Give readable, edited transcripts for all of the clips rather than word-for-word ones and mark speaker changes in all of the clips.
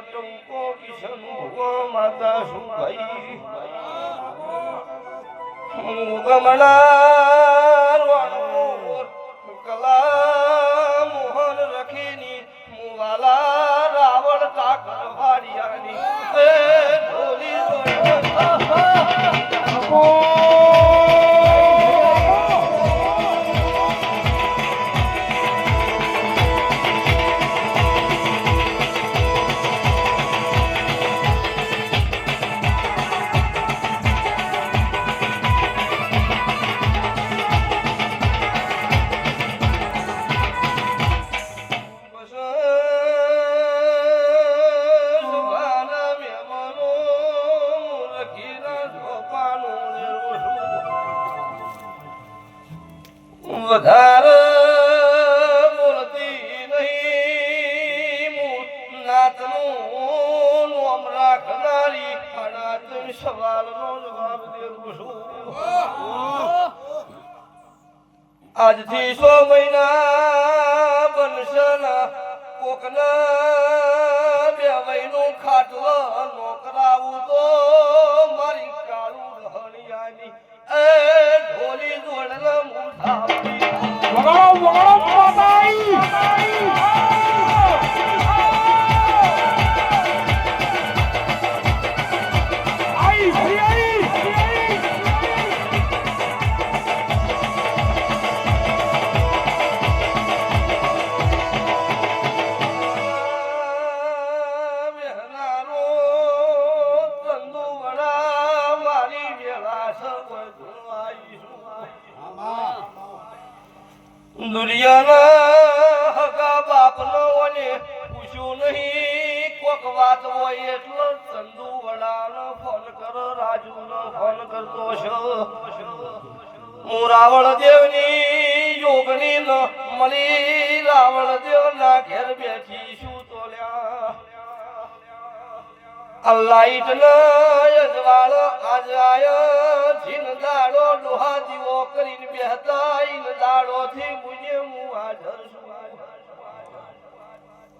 Speaker 1: ટંકો કિશન માતા સુભાઈ ગમણાર કલા મોહન રખીની મુવાલા રાવણ ટાકર વાડિયાની ઢોલી વધારે બોલતી નહીં નાતનું નોમ રાખનારી અનાતન સવાલનો જવાબ દેવું છું આજથી 100 મહિના બનશે કોકના બે વયનું ખાટલો નોકરાવું તો મારી કાળું રહણિયાની એ ઢોલી જોડલ મુઠા દુનિયાના હગા બાપનો ઓને પૂછ્યું નહીં કોક વાત હોય એટલો ચંદુ વડાનો ફોન કરો રાજુનો ફોન કરતો છો હું રાવણ દેવની યોગની ન મળી રાવણ દેવના ઘેર બેઠી છું તોલ્યા લાઈટ ન અજવાળ આજ આયો જીન દાડો ડોહા દીવો કરીને બેહતા ઈન દાડો થી મુજે હું હાજર છું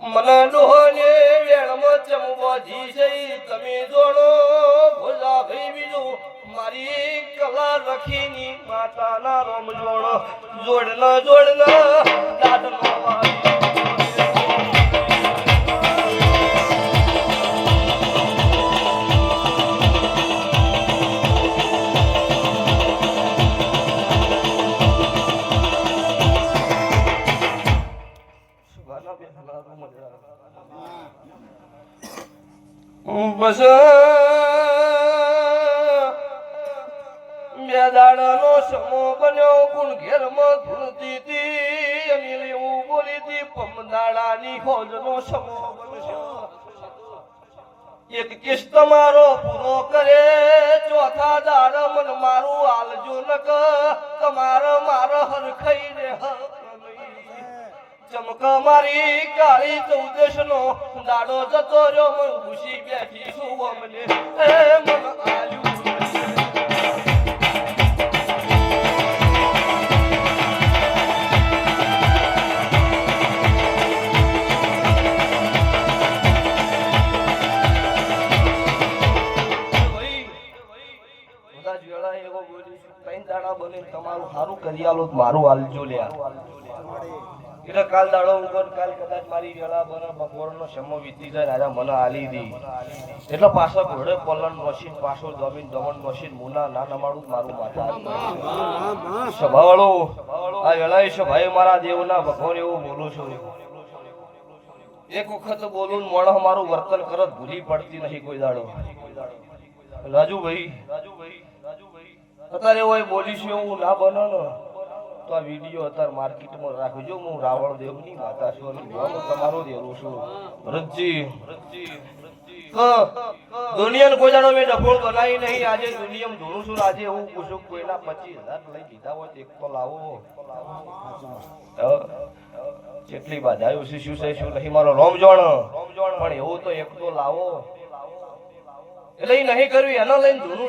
Speaker 1: મને ડોહને વેણમાં ચમવાજી છે તમે જોડો ભોલા ભાઈ બીજું મારી કલા રખીની માતાના રોમ જોડો જોડન દાદનો વાળી બસ મેદાડનો સમો બન્યો ગુણ ઘેરમાં ધૂળતી હતી અને એવું બોલી હતી પમદાડાની ખોજનો સમો બન્યો એક કિસ તમારો પૂરો કરે ચોથા દાડ મન મારું આલજો નક તમારે મારે હરખાઈ રે ચમક મારી કાળી 14 નો દાડો જતો રહ્યો મન ખુશી બેઠી છું અમને એ મન આલ્યું તમારું સારું કરી આલો મારું આલજો લ્યા એટલે કાલ દાડો ઉપર કાલ કદાચ મારી વેળા બને બપોરનો સમય વીતી જાય રાજા મને આલી દી એટલે પાછા ઘોડે પલન મશીન પાછો જમીન દમણ મશીન મુના ના નમાડું મારું માતા સભાવાળો આ વેળાએ સભાએ મારા દેવના ભગવાન એવું બોલું છું એક વખત બોલું મોણા મારું વર્તન કરત ભૂલી પડતી નહીં કોઈ દાડો રાજુભાઈ અત્યારે હોય બોલીશું એવું ના બનો ને તો આ વિડીયો અત્યારે માર્કેટમાં રાખજો હું રાવણ દેવની માતા છું તમારો દેવું છું રજી દુનિયા કોઈ જાણો મેં ડફોળ બનાવી નહીં આજે દુનિયા ધોરું છું આજે એવું પૂછું કોઈના 25,000 લઈ દીધા હોય એક તો લાવો કેટલી બાધાયું છે શું છે શું નહીં મારો રોમજોણ પણ એવું તો એક તો લાવો એટલે નહીં કર્યું એના લઈને ધોરું